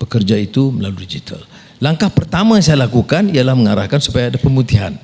bekerja itu melalui digital. Langkah pertama yang saya lakukan ialah mengarahkan supaya ada pemutihan.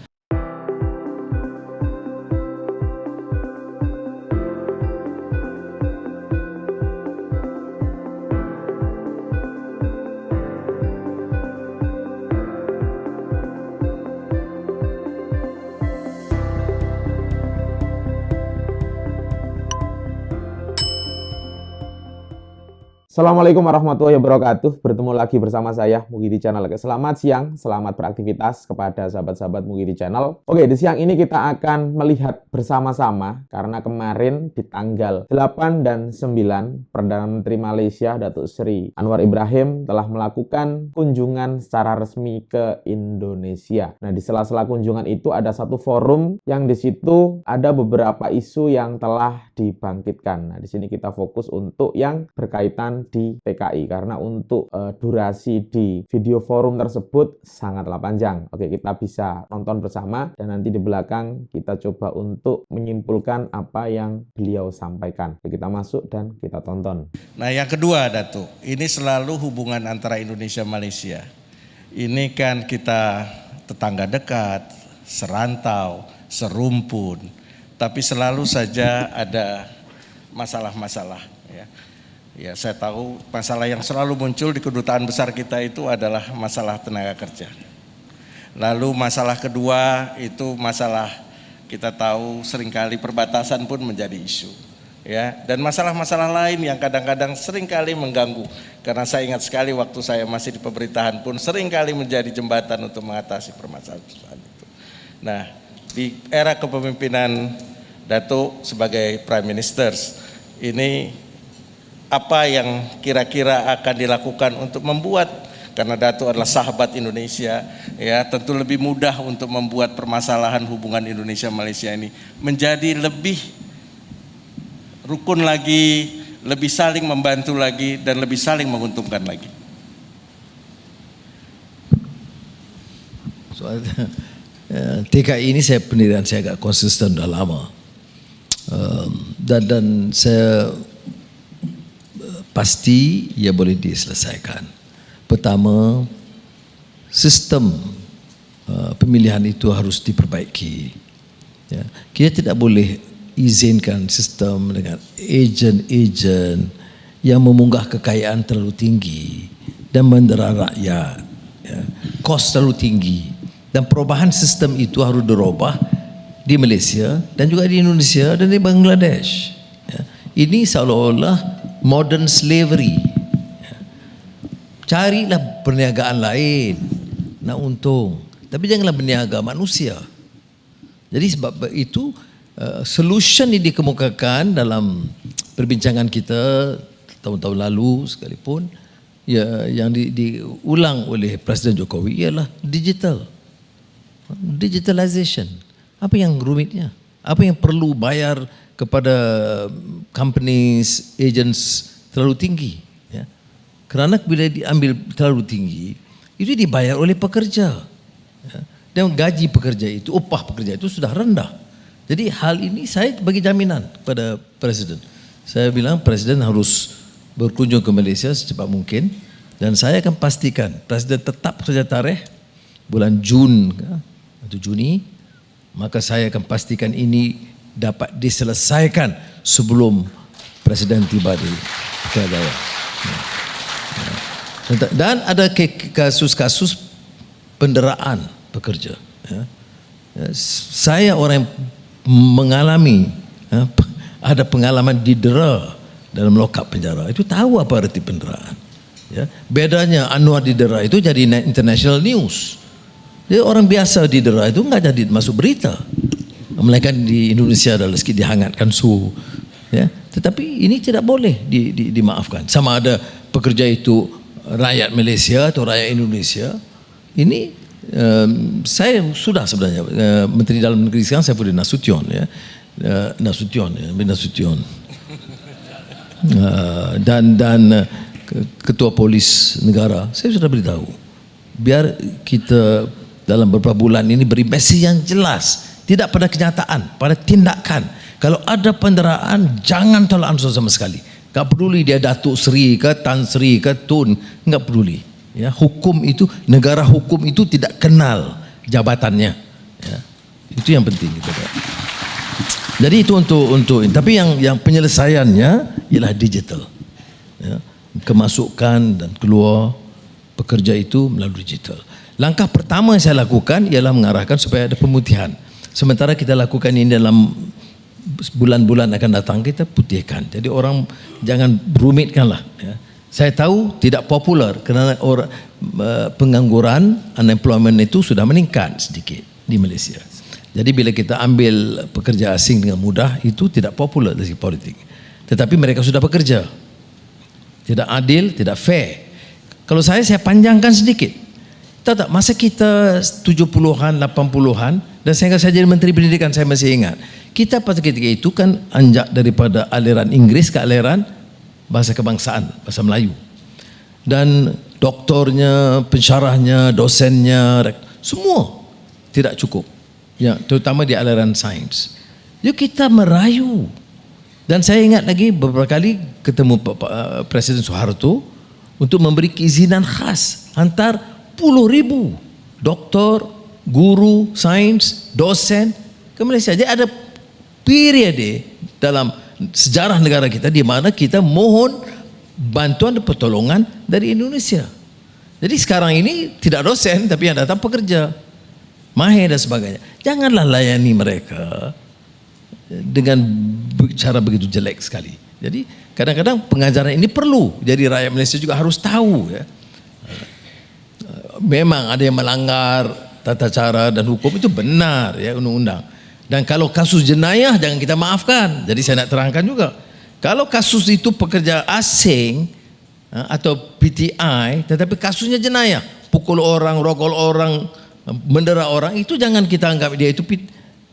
Assalamualaikum warahmatullahi wabarakatuh. Bertemu lagi bersama saya Mugi di channel. Selamat siang, selamat beraktivitas kepada sahabat-sahabat Mugi di channel. Oke, di siang ini kita akan melihat bersama-sama karena kemarin di tanggal 8 dan 9 Perdana Menteri Malaysia Datuk Seri Anwar Ibrahim telah melakukan kunjungan secara resmi ke Indonesia. Nah, di sela-sela kunjungan itu ada satu forum yang di situ ada beberapa isu yang telah dibangkitkan. Nah, di sini kita fokus untuk yang berkaitan di PKI karena untuk durasi di video forum tersebut sangatlah panjang. Oke, kita bisa nonton bersama dan nanti di belakang kita coba untuk menyimpulkan apa yang beliau sampaikan. Jadi kita masuk dan kita tonton. Nah, yang kedua, Datuk, ini selalu hubungan antara Indonesia Malaysia. Ini kan kita tetangga dekat, serantau, serumpun, tapi selalu saja ada masalah-masalah, ya. Ya, saya tahu masalah yang selalu muncul di kedutaan besar kita itu adalah masalah tenaga kerja. Lalu masalah kedua itu masalah kita tahu seringkali perbatasan pun menjadi isu. Ya, dan masalah-masalah lain yang kadang-kadang seringkali mengganggu. Karena saya ingat sekali waktu saya masih di pemerintahan pun seringkali menjadi jembatan untuk mengatasi permasalahan itu. Nah, di era kepemimpinan Datuk sebagai Prime Minister ini apa yang kira-kira akan dilakukan untuk membuat, karena Datuk adalah sahabat Indonesia, ya tentu lebih mudah untuk membuat permasalahan hubungan Indonesia-Malaysia ini menjadi lebih rukun lagi, lebih saling membantu lagi, dan lebih saling menguntungkan lagi. Soal TKI ini pendirian saya agak konsisten dah lama, dan saya pasti ia boleh diselesaikan. Pertama, sistem pemilihan itu harus diperbaiki. Ya. Kita tidak boleh izinkan sistem dengan ejen-ejen yang memunggah kekayaan terlalu tinggi dan mendera rakyat. Ya. Kos terlalu tinggi. Dan perubahan sistem itu harus dirubah di Malaysia dan juga di Indonesia dan di Bangladesh. Ya. Ini seolah-olah modern slavery. Carilah perniagaan lain nak untung, tapi janganlah berniaga manusia. Jadi sebab itu solution ini dikemukakan dalam perbincangan kita tahun-tahun lalu sekalipun, ya, yang diulang oleh Presiden Jokowi ialah digitalization. Apa yang rumitnya? Apa yang perlu bayar kepada companies, agents terlalu tinggi, ya. Kerana bila diambil terlalu tinggi, itu dibayar oleh pekerja, ya. Dan gaji pekerja itu, upah pekerja itu sudah rendah. Jadi hal ini saya bagi jaminan kepada Presiden. Saya bilang Presiden harus berkunjung ke Malaysia secepat mungkin, dan saya akan pastikan Presiden tetap saja tarikh bulan Jun atau Juni, maka saya akan pastikan ini dapat diselesaikan sebelum Presiden tiba di Kelantan. Dan ada kasus-kasus penderaan pekerja. Saya orang yang mengalami, ada pengalaman didera dalam lokap penjara. Itu tahu apa arti penderaan. Bedanya Anwar didera itu jadi international news. Jadi orang biasa didera itu enggak jadi masuk berita. Melainkan di Indonesia adalah sedikit dihangatkan suhu, ya. Tetapi ini tidak boleh dimaafkan. Sama ada pekerja itu rakyat Malaysia atau rakyat Indonesia. Ini saya sudah sebenarnya Menteri Dalam Negeri sekarang saya Budi Nasution, ya, Nasution, dan Ketua Polis Negara. Saya sudah beritahu biar kita dalam beberapa bulan ini beri mesej yang jelas. Tidak pada kenyataan, pada tindakan. Kalau ada penderaan, jangan tolak ansur sama sekali. Enggak peduli dia Datuk Seri ke, Tan Sri ke, Tun, enggak peduli. Ya, hukum itu, negara hukum itu tidak kenal jabatannya. Ya, itu yang penting gitu. Jadi itu untuk tapi yang penyelesaiannya ialah digital. Ya, kemasukan dan keluar pekerja itu melalui digital. Langkah pertama yang saya lakukan ialah mengarahkan supaya ada pemutihan. Sementara kita lakukan ini dalam bulan-bulan akan datang, kita putihkan. Jadi orang jangan rumitkanlah. Ya. Saya tahu tidak popular kerana pengangguran, unemployment itu sudah meningkat sedikit di Malaysia. Jadi bila kita ambil pekerja asing dengan mudah, itu tidak popular dari segi politik. Tetapi mereka sudah bekerja. Tidak adil, tidak fair. Kalau saya panjangkan sedikit. Tahu tak, masa kita 70-an, 80-an, dan saya jadi Menteri Pendidikan, saya masih ingat. Kita pada ketika itu kan anjak daripada aliran Inggris ke aliran bahasa kebangsaan, bahasa Melayu. Dan doktornya, pensyarahnya, dosennya, semua tidak cukup. Ya, terutama di aliran sains. Jadi kita merayu. Dan saya ingat lagi beberapa kali ketemu Presiden Soeharto untuk memberi keizinan khas hantar puluh ribu doktor, guru, sains, dosen ke Malaysia. Jadi ada periode dalam sejarah negara kita di mana kita mohon bantuan dan pertolongan dari Indonesia. Jadi sekarang ini tidak dosen tapi yang datang pekerja, mahir dan sebagainya. Janganlah layani mereka dengan cara begitu jelek sekali. Jadi kadang-kadang pengajaran ini perlu. Jadi rakyat Malaysia juga harus tahu. Ya. Memang ada yang melanggar tata cara dan hukum itu benar ya, undang-undang. Dan kalau kasus jenayah jangan kita maafkan. Jadi saya nak terangkan juga. Kalau kasus itu pekerja asing atau PTI, tetapi kasusnya jenayah, pukul orang, rogol orang, mendera orang, itu jangan kita anggap dia itu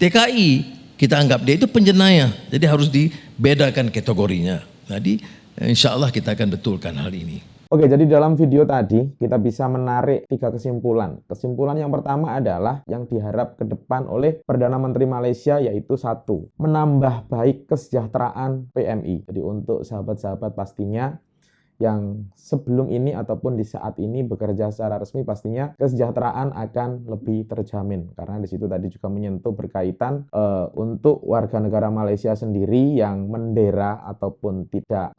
TKI, kita anggap dia itu penjenayah. Jadi harus dibedakan kategorinya. Jadi insya Allah kita akan betulkan hal ini. Oke, jadi dalam video tadi kita bisa menarik 3 kesimpulan. Kesimpulan yang pertama adalah yang diharap ke depan oleh Perdana Menteri Malaysia, yaitu 1, menambah baik kesejahteraan PMI. Jadi untuk sahabat-sahabat pastinya yang sebelum ini ataupun di saat ini bekerja secara resmi, pastinya kesejahteraan akan lebih terjamin, karena di situ tadi juga menyentuh berkaitan untuk warga negara Malaysia sendiri yang mendera ataupun tidak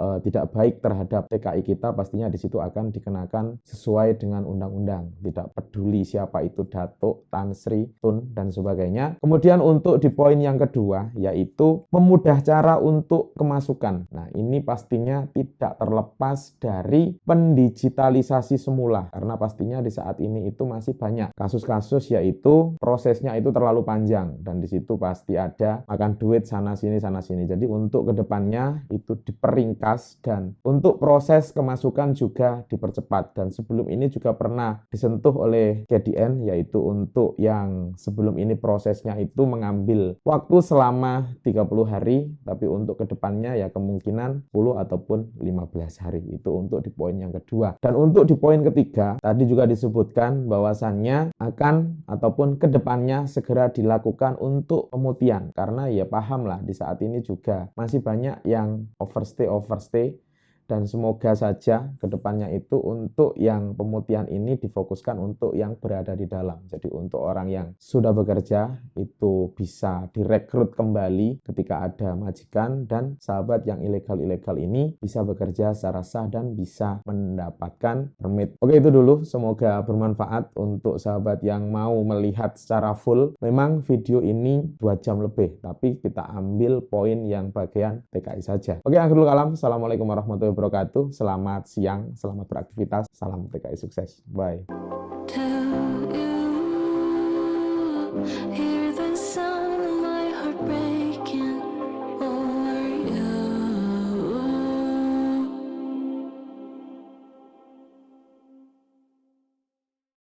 baik terhadap TKI kita, pastinya di situ akan dikenakan sesuai dengan undang-undang, tidak peduli siapa itu Datuk, Tan Sri, Tun dan sebagainya. Kemudian untuk di poin yang kedua, yaitu memudah cara untuk kemasukan. Nah, ini pastinya tidak terlepas dari pendigitalisasi semula, karena pastinya di saat ini itu masih banyak kasus-kasus yaitu prosesnya itu terlalu panjang dan di situ pasti ada makan duit sana sini. Jadi untuk kedepannya itu diperingkas dan untuk proses kemasukan juga dipercepat. Dan sebelum ini juga pernah disentuh oleh KDN, yaitu untuk yang sebelum ini prosesnya itu mengambil waktu selama 30 hari, tapi untuk kedepannya ya kemungkinan 10 ataupun 15 hari. Itu untuk di poin yang kedua. Dan untuk di poin ketiga, tadi juga disebutkan bahwasannya akan ataupun kedepannya segera dilakukan untuk pemutihan. Karena ya pahamlah di saat ini juga masih banyak yang overstay. Dan semoga saja kedepannya itu untuk yang pemutihan ini difokuskan untuk yang berada di dalam. Jadi untuk orang yang sudah bekerja itu bisa direkrut kembali ketika ada majikan, dan sahabat yang ilegal-ilegal ini bisa bekerja secara sah dan bisa mendapatkan permit. Oke, itu dulu. Semoga bermanfaat untuk sahabat yang mau melihat secara full. Memang video ini 2 jam lebih, tapi kita ambil poin yang bagian TKI saja. Oke, akhirul kalam. Assalamualaikum warahmatullahi wabarakatuh. Selamat siang, selamat beraktivitas. Salam TKI sukses. Bye. Hear the sound of my heart break.